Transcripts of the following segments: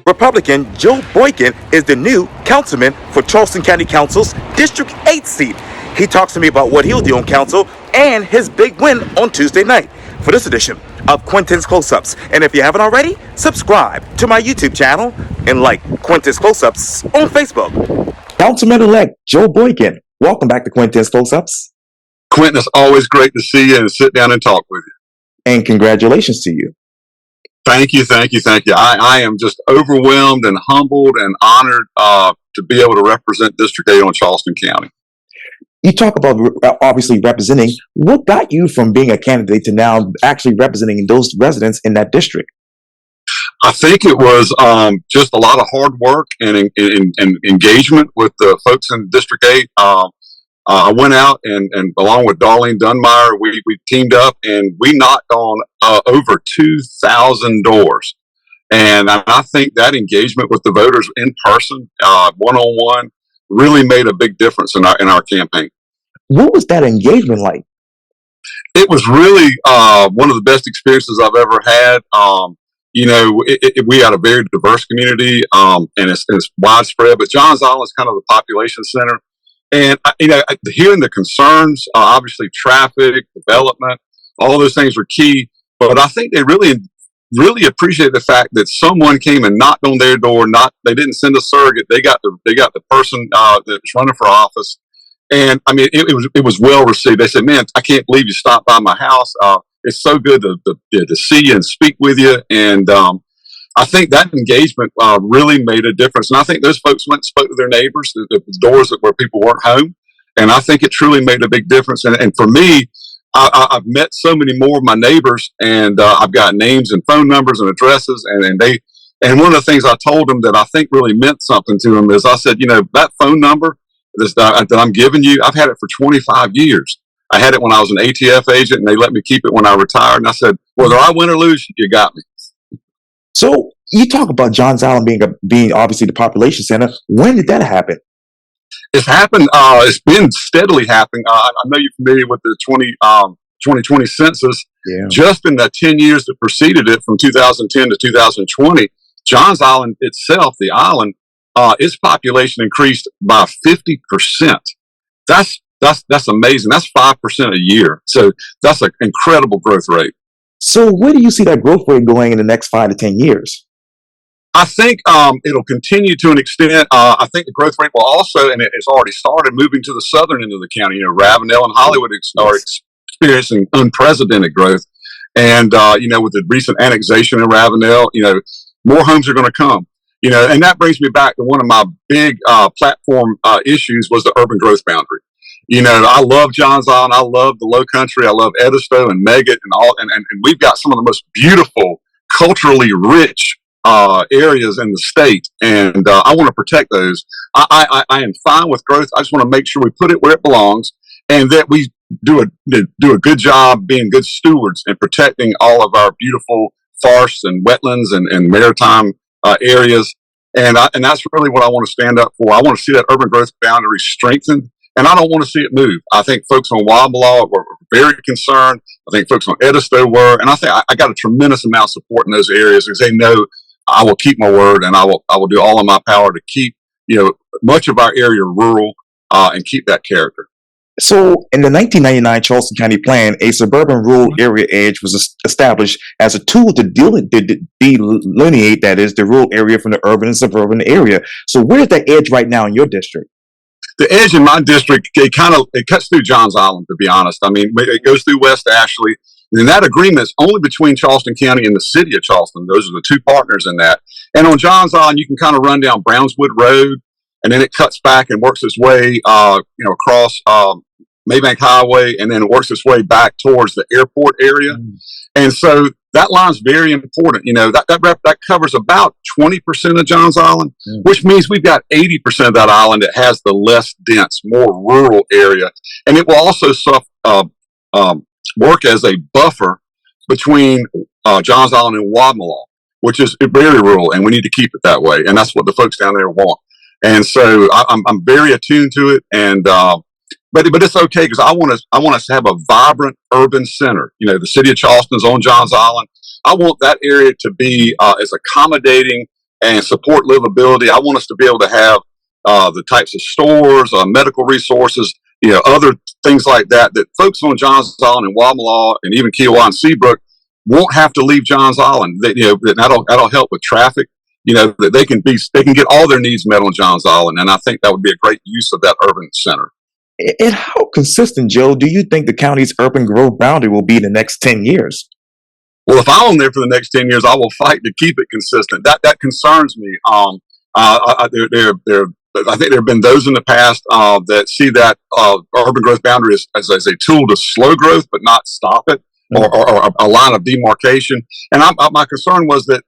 Republican Joe Boykin is the new councilman for Charleston County Council's District 8 seat. He talks to me about what he'll do on council and his big win on Tuesday night for this edition of Quintin's Close-Ups. And if you haven't already, subscribe to my YouTube channel and like Quintin's Close-Ups on Facebook. Councilman-Elect Joe Boykin, welcome back to Quintin's Close-Ups. Quintin, it's always great to see you and sit down and talk with you. And congratulations to you. Thank you. I am just overwhelmed and humbled and honored to be able to represent District 8 on Charleston County. You talk about obviously representing. What got you from being a candidate to now actually representing those residents in that district? I think it was just a lot of hard work and engagement with the folks in District 8. I went out and along with Darlene Dunmeyer, we teamed up and we knocked on over 2,000 doors. And I think that engagement with the voters in person, one-on-one, really made a big difference in our campaign. What was that engagement like? It was really one of the best experiences I've ever had. We had a very diverse community, and it's widespread, but Johns Island is kind of the population center. And, hearing the concerns, obviously traffic, development, all those things were key. But I think they really appreciate the fact that someone came and knocked on their door. They didn't send a surrogate. They got the person that was running for office. And I mean, it was well received. They said, "Man, I can't believe you stopped by my house. It's so good to see you and speak with you." And I think that engagement really made a difference. And I think those folks went and spoke to their neighbors, the doors where people weren't home. And I think it truly made a big difference. And for me, I've met so many more of my neighbors, and I've got names and phone numbers and addresses. And one of the things I told them that I think really meant something to them is I said, that phone number that I'm giving you, I've had it for 25 years. I had it when I was an ATF agent, and they let me keep it when I retired. And I said, whether I win or lose, you got me. So you talk about Johns Island being obviously the population center. When did that happen? It's happened. It's been steadily happening. I know you're familiar with the 2020 census. Yeah. Just in the 10 years that preceded it, from 2010 to 2020, Johns Island itself, the island, its population increased by 50%. That's amazing. That's 5% a year. So that's an incredible growth rate. So where do you see that growth rate going in the next 5 to 10 years? I think it'll continue to an extent. I think the growth rate will also, and it's already started, moving to the southern end of the county. Ravenel and Hollywood are experiencing unprecedented growth. And, with the recent annexation in Ravenel, more homes are going to come. And that brings me back to one of my big platform issues was the urban growth boundary. I love Johns Island. I love the Low Country. I love Edisto and Meggett and we've got some of the most beautiful, culturally rich areas in the state, and I want to protect those. I am fine with growth. I just want to make sure we put it where it belongs, and that we do a good job being good stewards and protecting all of our beautiful forests and wetlands and maritime areas. And that's really what I want to stand up for. I want to see that urban growth boundary strengthened. And I don't want to see it move. I think folks on Wabalaw were very concerned. I think folks on Edisto were. And I think I got a tremendous amount of support in those areas because they know I will keep my word, and I will do all in my power to keep, much of our area rural and keep that character. So in the 1999 Charleston County Plan, a suburban rural area edge was established as a tool to delineate, that is, the rural area from the urban and suburban area. So where's that edge right now in your district? The edge in my district, it cuts through Johns Island, to be honest. I mean, it goes through West Ashley. And that agreement is only between Charleston County and the city of Charleston. Those are the two partners in that. And on Johns Island, you can kind of run down Brownswood Road, and then it cuts back and works its way, across Maybank Highway, and then it works its way back towards the airport area. And so that line's very important. That covers about 20% of Johns Island, which means we've got 80% of that island that has the less dense, more rural area. And it will also work as a buffer between Johns Island and Wabalaw, which is very rural, and we need to keep it that way. And that's what the folks down there want. And so I'm very attuned to it. And but it's okay, because I want us to have a vibrant urban center. The city of Charleston's on Johns Island. I want that area to be as accommodating and support livability. I want us to be able to have the types of stores, medical resources, other things like that, that folks on Johns Island and Wamala and even Kiowa and Seabrook won't have to leave Johns Island. That'll help with traffic. That they can get all their needs met on Johns Island, and I think that would be a great use of that urban center. And how consistent, Joe, do you think the county's urban growth boundary will be in the next 10 years? Well, if I'm there for the next 10 years, I will fight to keep it consistent. That concerns me. I think there have been those in the past that see that urban growth boundary as a tool to slow growth, but not stop it, or a line of demarcation. And my concern was that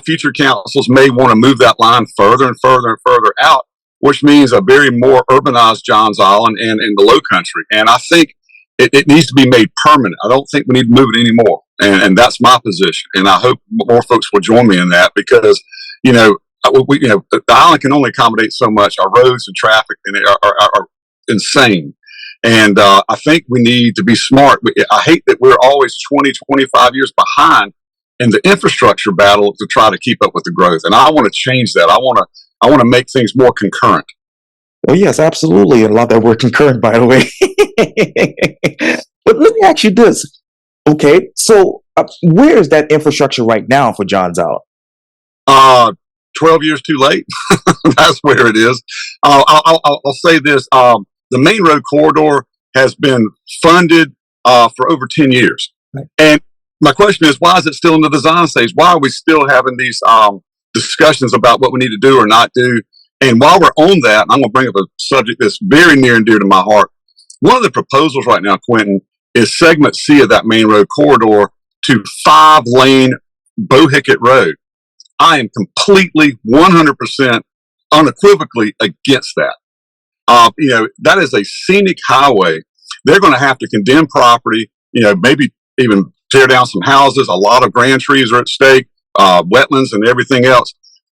future councils may want to move that line further and further and further out, which means a very more urbanized Johns Island and in the Low Country. And I think it needs to be made permanent. I don't think we need to move it anymore. And that's my position. And I hope more folks will join me in that, because, the island can only accommodate so much. Our roads and traffic are insane. And I think we need to be smart. I hate that we're always 20, 25 years behind in the infrastructure battle to try to keep up with the growth. And I want to change that. I want to make things more concurrent. Well, yes, absolutely. And a lot that word concurrent, by the way. But let me ask you this. Okay, so where is that infrastructure right now for Johns Island? 12 years too late. That's where it is. I'll say this. The main road corridor has been funded for over 10 years. Right. And my question is, why is it still in the design stage? Why are we still having these discussions about what we need to do or not do? And while we're on that, I'm going to bring up a subject that's very near and dear to my heart. One of the proposals right now, Quintin, is segment C of that main road corridor to 5-lane Bohicket Road. I am completely 100% unequivocally against that. That is a scenic highway. They're going to have to condemn property, maybe even tear down some houses. A lot of grand trees are at stake, wetlands and everything else.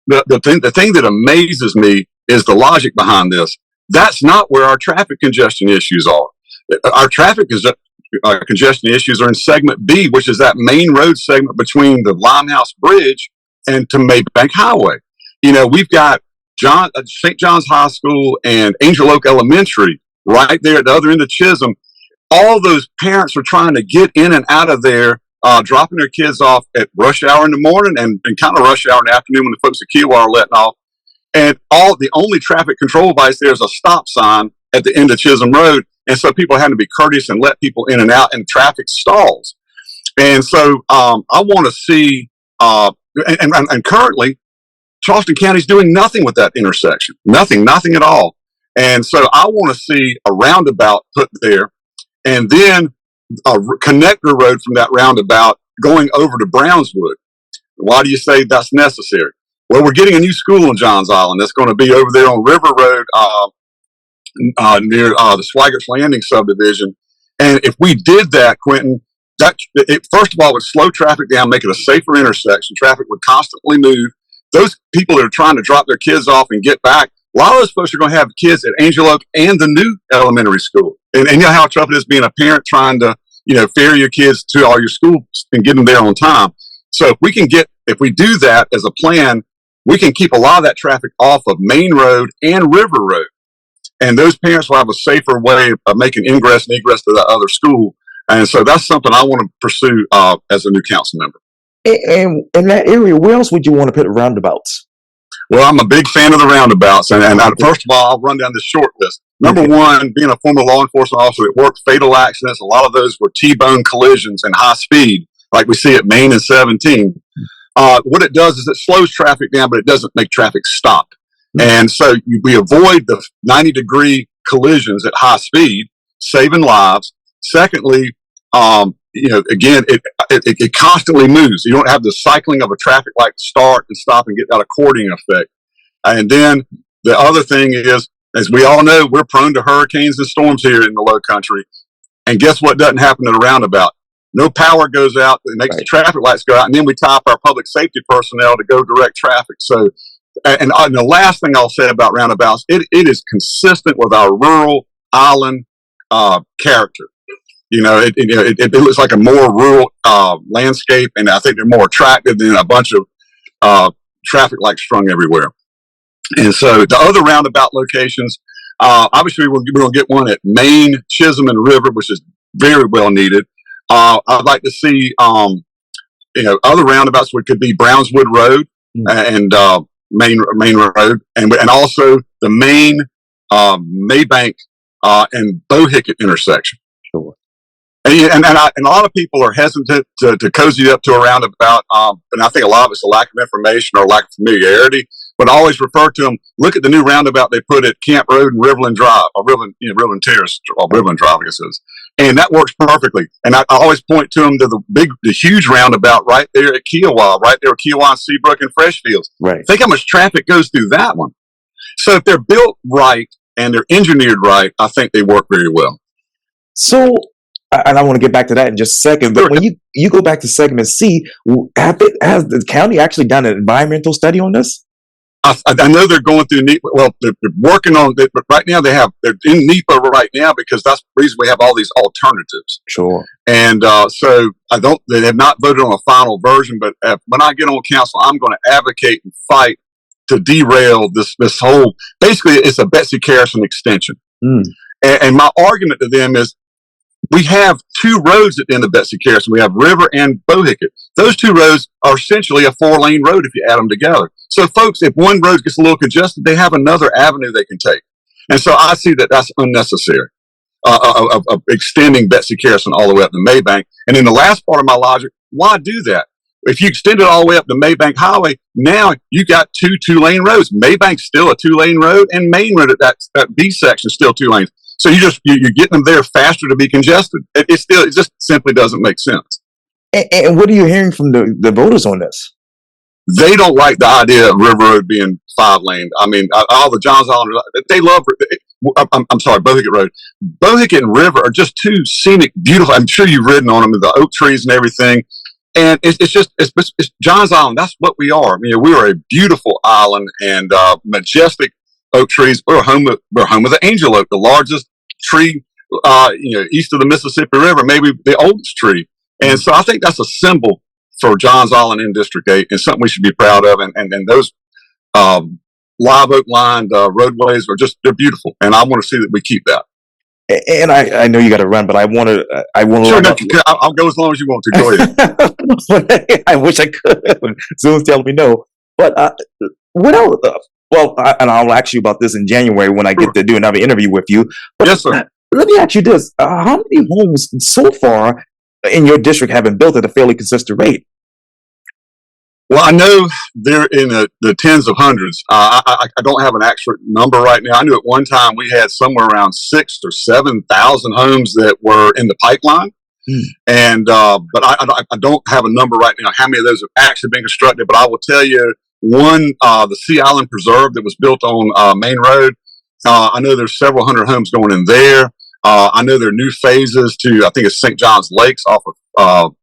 The thing that amazes me is the logic behind this. That's not where our traffic congestion issues are. Our traffic congestion issues are in segment B, which is that main road segment between the Limehouse Bridge and to Maybank Highway. We've got St. John's High School and Angel Oak Elementary right there at the other end of Chisholm. All those parents are trying to get in and out of there, dropping their kids off at rush hour in the morning and kind of rush hour in the afternoon when the folks at Kiowa are letting off. And the only traffic control device there is a stop sign at the end of Chisholm Road. And so people are having to be courteous and let people in and out, and traffic stalls. And so I want to see, and currently, Charleston County is doing nothing with that intersection. Nothing at all. And so I want to see a roundabout put there, and then a connector road from that roundabout going over to Brownswood. Why do you say that's necessary? Well, we're getting a new school in Johns Island that's going to be over there on River Road, near the Swiggert's Landing subdivision. And if we did that, Quintin, first of all, would slow traffic down, make it a safer intersection. Traffic would constantly move. Those people that are trying to drop their kids off and get back, a lot of those folks are going to have kids at Angel Oak and the new elementary school. And you know how tough it is being a parent trying to, ferry your kids to all your schools and get them there on time. So if we do that as a plan, we can keep a lot of that traffic off of Main Road and River Road. And those parents will have a safer way of making ingress and egress to the other school. And so that's something I want to pursue as a new council member. And in that area, where else would you want to put roundabouts? Well, I'm a big fan of the roundabouts. And first of all, I'll run down this short list. Number one, being a former law enforcement officer that worked fatal accidents, a lot of those were T-bone collisions and high speed, like we see at Main and 17. What it does is it slows traffic down, but it doesn't make traffic stop. And so we avoid the 90-degree collisions at high speed, saving lives. Secondly, again, it constantly moves. You don't have the cycling of a traffic light start and stop and get that accordion effect. And then the other thing is, as we all know, we're prone to hurricanes and storms here in the Low Country. And guess what doesn't happen at a roundabout? No power goes out. It makes the traffic lights go out. And then we tie up our public safety personnel to go direct traffic. So, and the last thing I'll say about roundabouts, it is consistent with our rural island character. It looks like a more rural landscape, and I think they're more attractive than a bunch of traffic like strung everywhere. And so the other roundabout locations, obviously we're going to get one at Main, Chisholm, and River, which is very well needed. I'd like to see, other roundabouts, which could be Brownswood Road and Main Road, and also the main Maybank and Bohicket intersection. Sure. And a lot of people are hesitant to cozy up to a roundabout, and I think a lot of it's a lack of information or lack of familiarity. But I always refer to them. Look at the new roundabout they put at Camp Road and Riverland Drive, or Riverland Terrace, or Riverland Drive, I guess it is. And that works perfectly. And I always point to them to the huge roundabout right there at Kiowa, right there at Kiowa and Seabrook and Freshfields. Right. Think how much traffic goes through that one. So if they're built right and they're engineered right, I think they work very well. So, and I want to get back to that in just a second, but Sure. when you go back to segment C, has the county actually done an environmental study on this? I know they're going through NEPA. Well, they're working on it, but right now they're in NEPA right now because that's the reason we have all these alternatives. Sure. And so they have not voted on a final version, but when I get on council, I'm going to advocate and fight to derail this whole, basically it's a Betsy Carrison extension. And my argument to them is, we have two roads at the end of Betsy Carrison. We have River and Bohicket. Those two roads are essentially a 4-lane road if you add them together. So, folks, if one road gets a little congested, they have another avenue they can take. And so I see that that's unnecessary, of extending Betsy Carrison all the way up to Maybank. And in the last part of my logic, why do that? If you extend it all the way up to Maybank Highway, now you got two-lane roads. Maybank's still a 2-lane road, and Main Road at that B section is still 2 lanes. So you're getting them there faster to be congested. It just simply doesn't make sense. And what are you hearing from the voters on this? They don't like the idea of River Road being 5-lane. I mean, all the Johns Island, they love. I'm sorry, Bohicket Road. Bohicket and River are just two scenic, beautiful. I'm sure you've ridden on them, the oak trees and everything. And it's Johns Island. That's what we are. I mean, we are a beautiful island and majestic oak trees. We're home of the angel oak, the largest tree, east of the Mississippi River, maybe the oldest tree. And so I think that's a symbol for Johns Island in District 8 and something we should be proud of. And those live oak lined roadways they're beautiful. And I want to see that we keep that. And I know you got to run, but I want to. Sure, I'll go as long as you want to. Go ahead. I wish I could. Zoom's telling me no. But what else? Well, and I'll ask you about this in January when I get to do another interview with you. But yes, sir. Let me ask you this: how many homes so far in your district have been built at a fairly consistent rate? Well, I know they're in the tens of hundreds. I don't have an accurate number right now. I knew at one time we had somewhere around 6,000 or 7,000 homes that were in the pipeline. And but I don't have a number right now how many of those have actually been constructed. But I will tell you, the Sea Island Preserve that was built on Main Road, I know there's several hundred homes going in there. I know there are new phases to, I think it's St. John's Lakes off of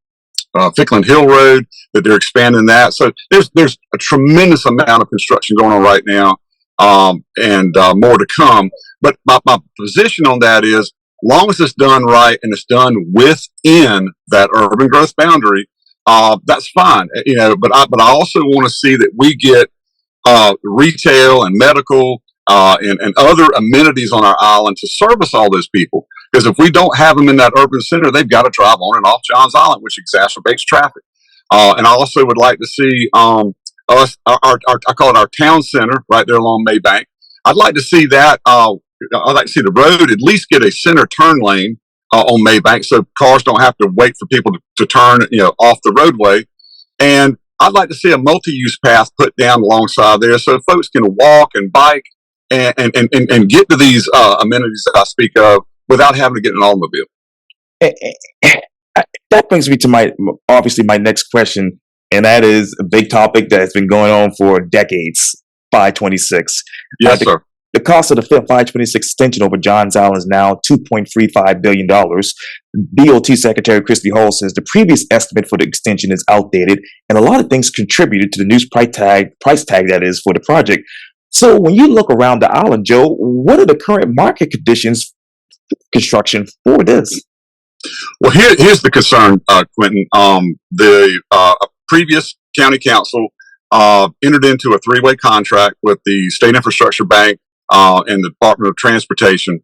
Fickland Hill Road, that they're expanding that. So there's a tremendous amount of construction going on right now, and more to come. But my position on that is, long as it's done right and it's done within that urban growth boundary, that's fine. But I also want to see that we get retail and medical and other amenities on our island to service all those people. Because if we don't have them in that urban center, they've got to drive on and off Johns Island, which exacerbates traffic. And I also would like to see us, I call it our town center, right there along Maybank. I'd like to see that. I'd like to see the road at least get a center turn lane on Maybank, so cars don't have to wait for people to turn, off the roadway. And I'd like to see a multi-use path put down alongside there, so folks can walk and bike and get to these amenities that I speak of without having to get an automobile. That brings me to my next question, and that is a big topic that has been going on for decades. 526. Yes, sir. The cost of the 526 extension over Johns Island is now $2.35 billion. DOT Secretary Christy Hall says the previous estimate for the extension is outdated, and a lot of things contributed to the new price tag that is for the project. So when you look around the island, Joe, what are the current market conditions for construction for this? Well, here's the concern, Quintin. The previous county council entered into a three-way contract with the State Infrastructure Bank and the Department of Transportation.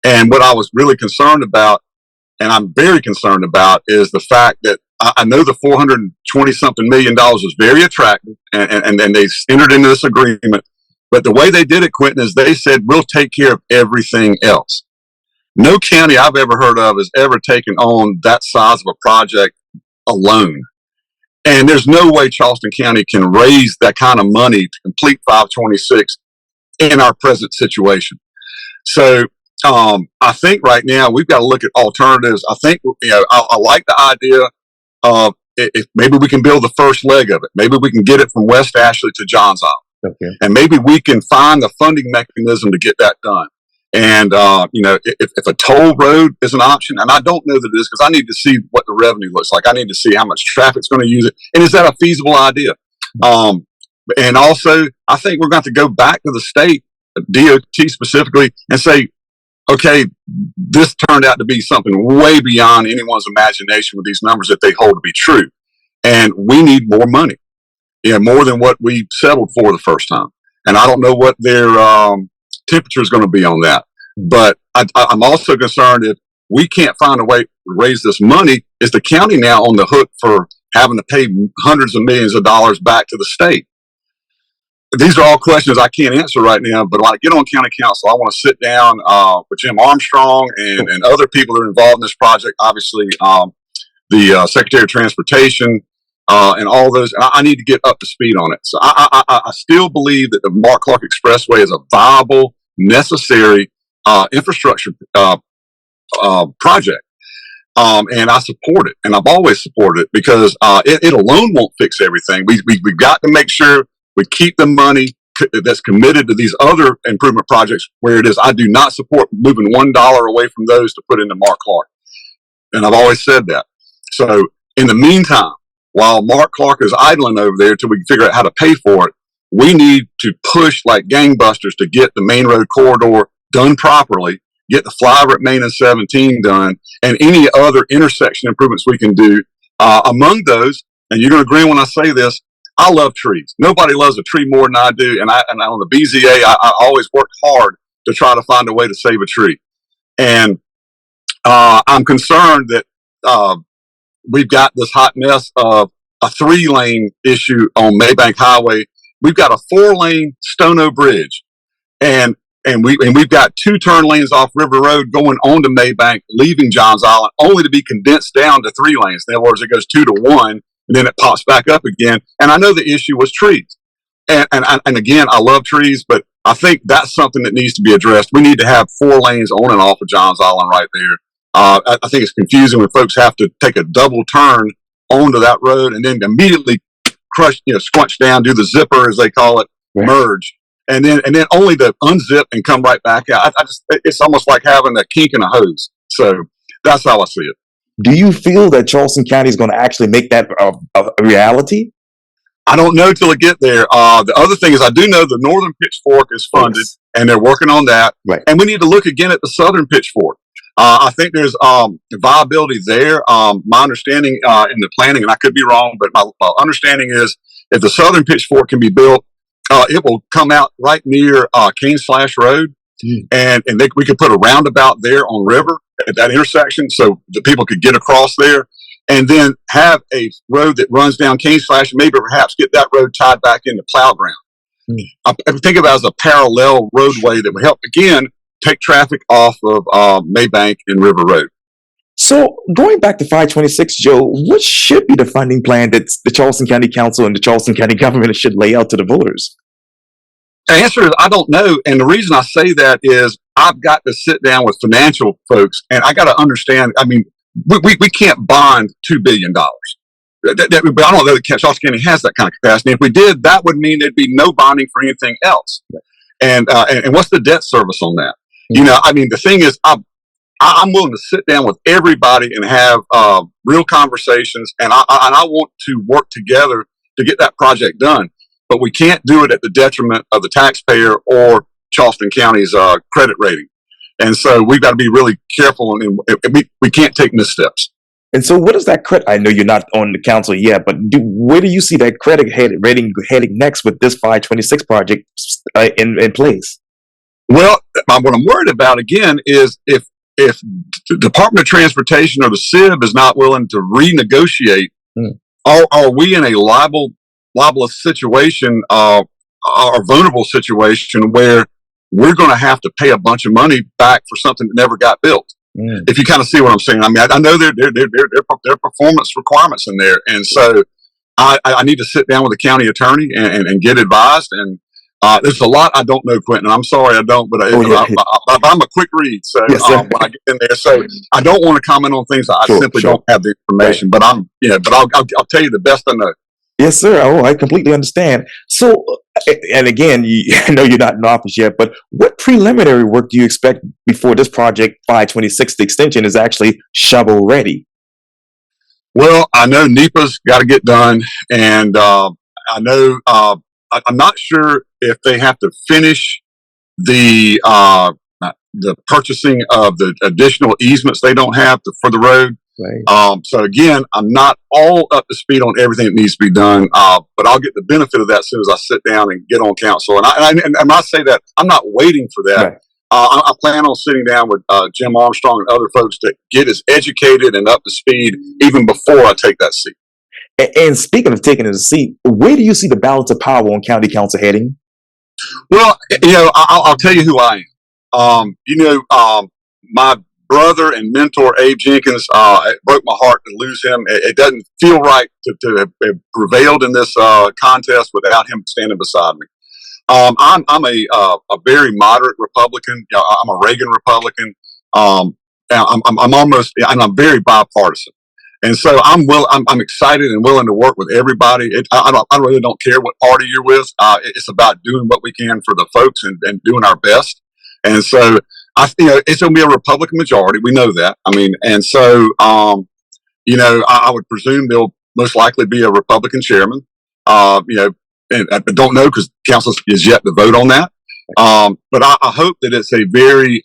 And what I was really concerned about, and I'm very concerned about, is the fact that I know the $420-something million was very attractive, and they entered into this agreement. But the way they did it, Quintin, is they said, we'll take care of everything else. No county I've ever heard of has ever taken on that size of a project alone. And there's no way Charleston County can raise that kind of money to complete 526 in our present situation. So I think right now we've got to look at alternatives. I think, I like the idea of if maybe we can build the first leg of it. Maybe we can get it from West Ashley to Johns Island. Okay. And maybe we can find the funding mechanism to get that done. And, if a toll road is an option, and I don't know that it is because I need to see what the revenue looks like. I need to see how much traffic's going to use it. And is that a feasible idea? And also, I think we're going to have to go back to the state, DOT specifically, and say, okay, this turned out to be something way beyond anyone's imagination with these numbers that they hold to be true. And we need more money. More than what we settled for the first time. And I don't know what their temperature is going to be on that. But I'm also concerned if we can't find a way to raise this money, is the county now on the hook for having to pay hundreds of millions of dollars back to the state? These are all questions I can't answer right now, but when I get on county council, I want to sit down with Jim Armstrong and other people that are involved in this project. Obviously, the Secretary of Transportation, and all those, and I need to get up to speed on it. So I still believe that the Mark Clark Expressway is a viable, necessary infrastructure project, and I support it, and I've always supported it because it alone won't fix everything. We've got to make sure we keep the money that's committed to these other improvement projects where it is. I do not support moving $1 away from those to put into Mark Clark, and I've always said that. So in the meantime, while Mark Clark is idling over there till we can figure out how to pay for it, we need to push like gangbusters to get the main road corridor done properly, get the flyover at Main and 17 done, and any other intersection improvements we can do. Among those, and you're going to agree when I say this, I love trees. Nobody loves a tree more than I do. And on the BZA, I always work hard to try to find a way to save a tree. And I'm concerned that we've got this hot mess of a 3-lane issue on Maybank Highway. We've got a 4-lane Stono Bridge, and we've got 2 turn lanes off River Road going onto Maybank, leaving Johns Island, only to be condensed down to 3 lanes. In other words, it goes 2 to 1, and then it pops back up again. And I know the issue was trees, and again, I love trees, but I think that's something that needs to be addressed. We need to have 4 lanes on and off of Johns Island right there. I think it's confusing when folks have to take a double turn onto that road and then immediately squunch down, do the zipper as they call it, merge, and then only to unzip and come right back out. It's almost like having a kink in a hose. So that's how I see it. Do you feel that Charleston County is going to actually make that a reality? I don't know till I get there. The other thing is I do know the Northern Pitchfork is funded, and they're working on that. Right. And we need to look again at the Southern Pitchfork. I think there's viability there. My understanding in the planning, and I could be wrong, but my understanding is if the Southern Pitchfork can be built, it will come out right near Cane/Slash Road, and we could put a roundabout there on River at that intersection so the people could get across there, and then have a road that runs down Cane/Slash, and maybe perhaps get that road tied back into plow ground. I think of it as a parallel roadway that would help, again, take traffic off of Maybank and River Road. So going back to 526, Joe, what should be the funding plan that the Charleston County Council and the Charleston County government should lay out to the voters? The answer is I don't know. And the reason I say that is I've got to sit down with financial folks, and I got to understand, I mean, we can't bond $2 billion. But I don't know that Charleston County has that kind of capacity. If we did, that would mean there'd be no bonding for anything else. And what's the debt service on that? I mean, the thing is, I'm willing to sit down with everybody and have real conversations, and I want to work together to get that project done. But we can't do it at the detriment of the taxpayer or Charleston County's credit rating. And so we've got to be really careful, and we can't take missteps. And so, what is that credit? I know you're not on the council yet, but where do you see that credit rating heading next with this 526 project in place? Well, what I'm worried about again is if the Department of Transportation or the CIB is not willing to renegotiate, are we in a libelous situation, or vulnerable situation where we're going to have to pay a bunch of money back for something that never got built? If you kind of see what I'm saying. I mean, I know there are performance requirements in there, and so I need to sit down with the county attorney and get advised. And there's a lot I don't know, Quintin. I'm sorry I don't, but I'm a quick read. So yes, when I get in there, so I don't want to comment on things I simply don't have the information. Right. But I'll tell you the best I know. Yes, sir. Oh, I completely understand. So, and again, I know you're not in office yet, but what preliminary work do you expect before this project 526, the extension, is actually shovel ready? Well, I know NEPA's got to get done, and I know I'm not sure if they have to finish the purchasing of the additional easements they don't have for the road. Right. So again, I'm not all up to speed on everything that needs to be done, but I'll get the benefit of that as soon as I sit down and get on council. And I say that I'm not waiting for that. Right. I plan on sitting down with Jim Armstrong and other folks to get us educated and up to speed even before I take that seat. And speaking of taking the seat, where do you see the balance of power on county council heading? Well, I'll tell you who I am. My brother and mentor, Abe Jenkins, it broke my heart to lose him. It doesn't feel right to have prevailed in this contest without him standing beside me. I'm a very moderate Republican. I'm a Reagan Republican. I'm very bipartisan. And so I'm excited and willing to work with everybody. I really don't care what party you're with. It's about doing what we can for the folks and doing our best. And so it's going to be a Republican majority. We know that. I mean, and so, I would presume there'll most likely be a Republican chairman, and I don't know because council is yet to vote on that. But I hope that it's a very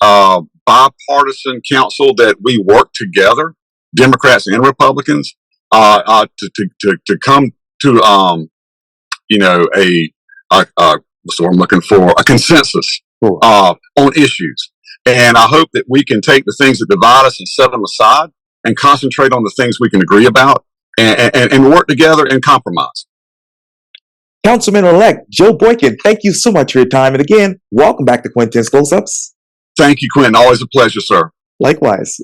bipartisan council, that we work together, Democrats and Republicans, to come to what's the word I'm looking for, a consensus on issues. And I hope that we can take the things that divide us and set them aside and concentrate on the things we can agree about and work together and compromise. Councilman-Elect Joe Boykin, thank you so much for your time. And again, welcome back to Quintin's Close-Ups. Thank you, Quintin. Always a pleasure, sir. Likewise.